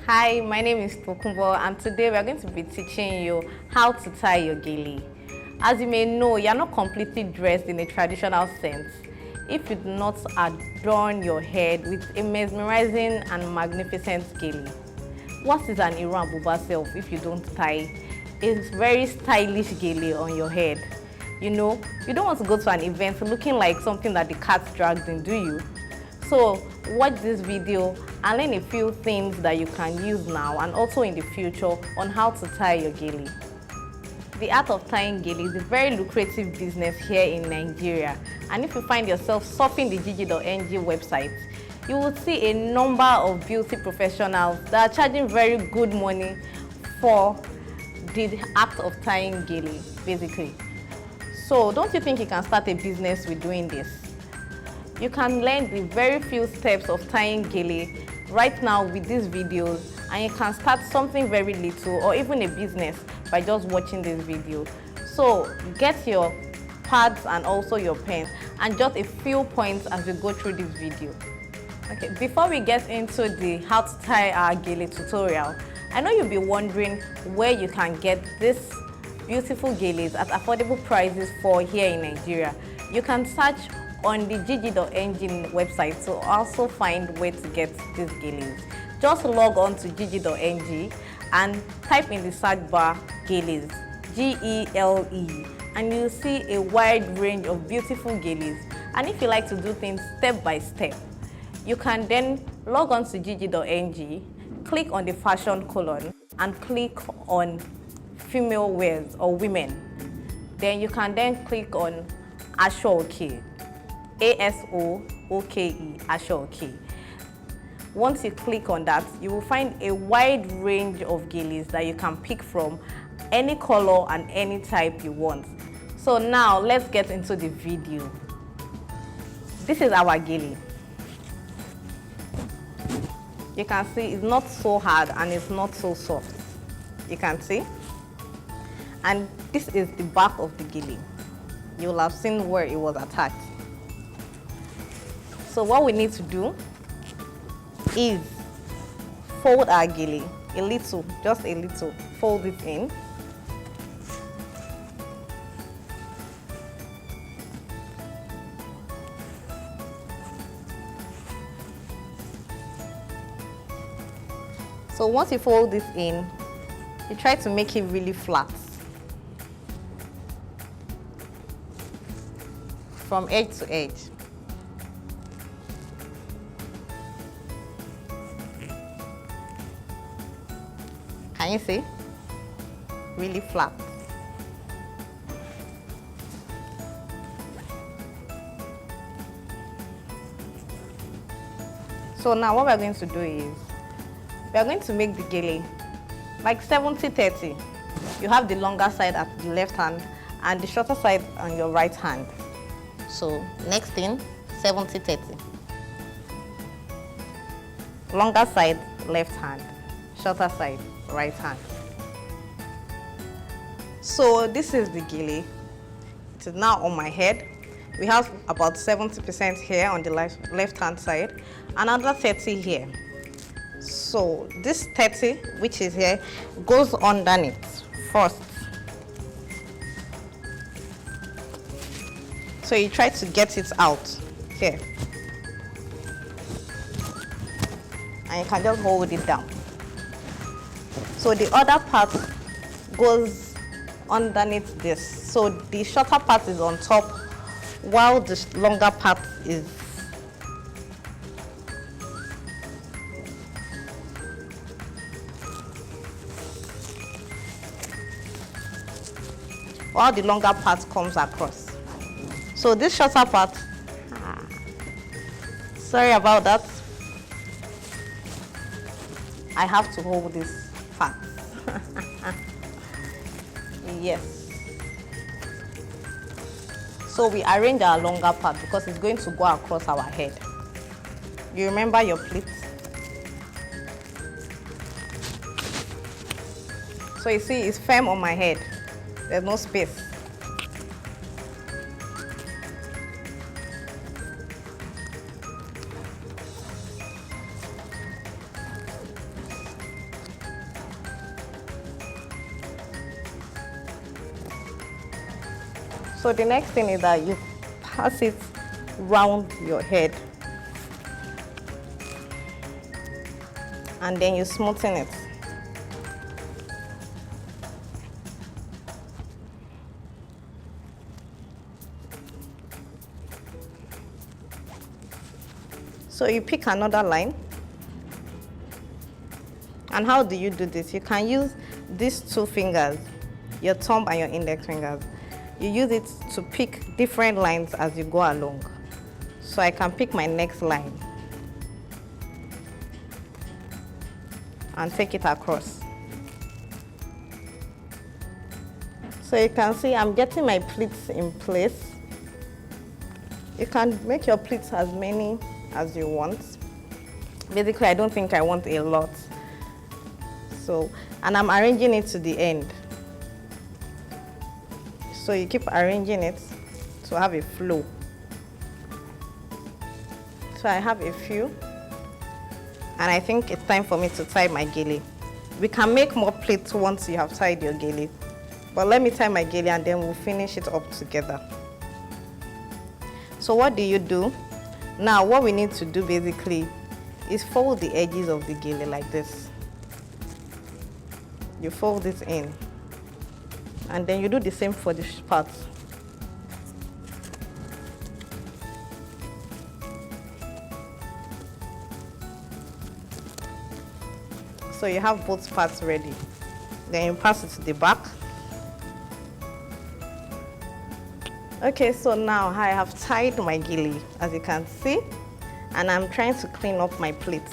Hi, my name is Tokumbo and today we are going to be teaching you how to tie your gele. As you may know, you are not completely dressed in a traditional sense if you do not adorn your head with a mesmerizing and magnificent gele. What is an Iran buba self if you don't tie a very stylish gele on your head? You know, you don't want to go to an event looking like something that the cat dragged in, do you? So watch this video and learn a few things that you can use now and also in the future on how to tie your gele. The art of tying gele is a very lucrative business here in Nigeria, and if you find yourself surfing the Jiji.ng website, you will see a number of beauty professionals that are charging very good money for the act of tying gele, basically. So don't you think you can start a business with doing this? You can learn the very few steps of tying gele right now with these videos, and you can start something very little or even a business by just watching this video. So get your pads and also your pens and jot a few points as we go through this video. Okay, before we get into the how to tie our gele tutorial, I know you'll be wondering where you can get this beautiful geles at affordable prices for here in Nigeria. You can search on the Jiji.ng website to also find where to get these geles. Just log on to Jiji.ng and type in the search bar geles, G-E-L-E, and you'll see a wide range of beautiful geles. And if you like to do things step by step, you can then log on to Jiji.ng, click on the fashion column and click on female wears or women. Then you can then click on aso-oke, A-S-O-O-K-E, aso-oke. Once you click on that, you will find a wide range of geles that you can pick from, any color and any type you want. So now let's get into the video. This is our gele. You can see it's not so hard and it's not so soft. You can see. And this is the back of the gele. You will have seen where it was attached. So what we need to do is fold our gele a little, just a little. Fold it in. So once you fold this in, you try to make it really flat from edge to edge. Can you see? Really flat. So now what we're going to do is, we are going to make the gele like 70-30. You have the longer side at the left hand and the shorter side on your right hand. So next thing, 70-30. Longer side, left hand. Shorter side, right hand. So this is the gele. It is now on my head. We have about 70% here on the left hand side, another 30 here. So this 30, which is here, goes underneath first. So you try to get it out here. And you can just hold it down. So the other part goes underneath this. So the shorter part is on top while the longer part is comes across. So this shorter part, sorry about that, I have to hold this part. Yes. So we arrange our longer part because it's going to go across our head. You remember your pleat? So you see it's firm on my head. There's no space. So the next thing is that you pass it round your head and then you smoothen it. So you pick another line. And how do you do this? You can use these two fingers, your thumb and your index fingers. You use it to pick different lines as you go along. So I can pick my next line and take it across. So you can see I'm getting my pleats in place. You can make your pleats as many as you want. Basically, I don't think I want a lot. So, and I'm arranging it to the end. So you keep arranging it to have a flow. So I have a few, and I think it's time for me to tie my gele. We can make more pleats once you have tied your gele, but let me tie my gele and then we'll finish it up together. So what do you do? Now what we need to do basically is fold the edges of the gele like this. You fold this in, and then you do the same for the part. So you have both parts ready. Then you pass it to the back. Okay, so now I have tied my gele, as you can see, and I'm trying to clean up my pleats.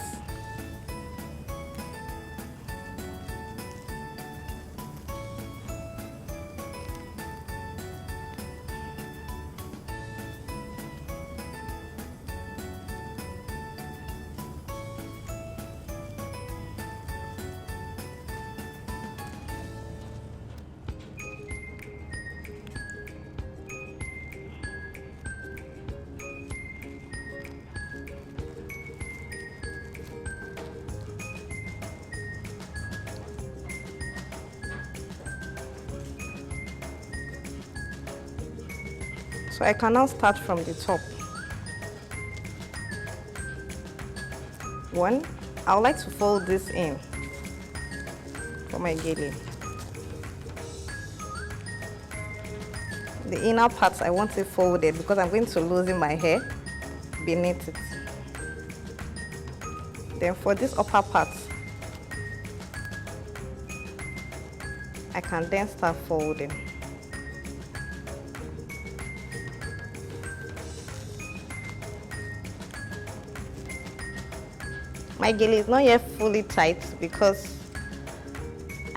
So I can now start from the top. One, I would like to fold this in for my gele. The inner parts I want it folded because I'm going to loosen my hair beneath it. Then for this upper part, I can then start folding. My gele is not yet fully tight because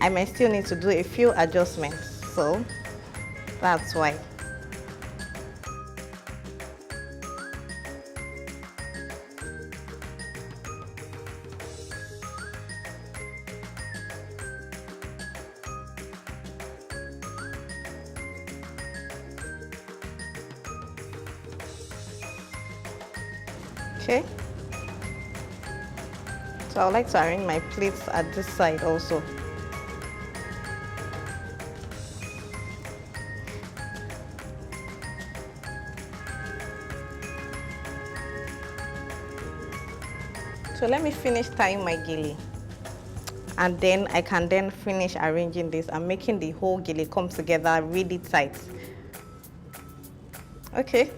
I might still need to do a few adjustments, so that's why. Okay. So I would like to arrange my pleats at this side also. So let me finish tying my gele, and then I can then finish arranging this and making the whole gele come together really tight. Okay.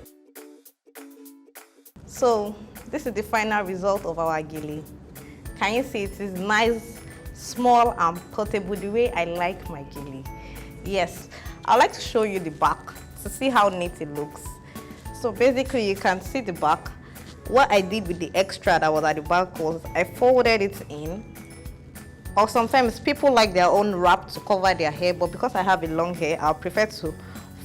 So this is the final result of our gele. Can you see it is nice, small and portable the way I like my gele? Yes, I'd like to show you the back to see how neat it looks. So basically you can see the back. What I did with the extra that was at the back was I folded it in. Or sometimes people like their own wrap to cover their hair, but because I have a long hair, I'll prefer to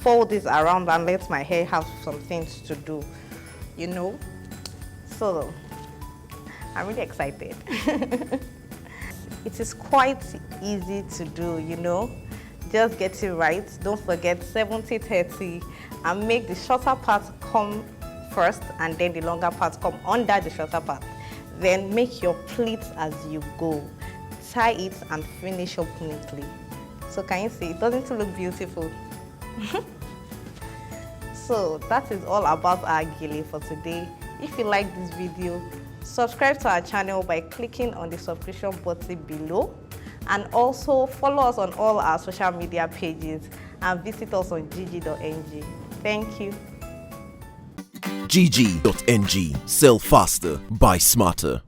fold this around and let my hair have some things to do, you know? So I'm really excited. It is quite easy to do, you know. Just get it right. Don't forget 70-30 and make the shorter part come first and then the longer part come under the shorter part. Then make your pleats as you go. Tie it and finish up neatly. So can you see, it doesn't it look beautiful? So that is all about our gele for today. If you like this video, subscribe to our channel by clicking on the subscription button below, and also follow us on all our social media pages and visit us on jiji.ng. Thank you. Jiji.ng. Sell faster, buy smarter.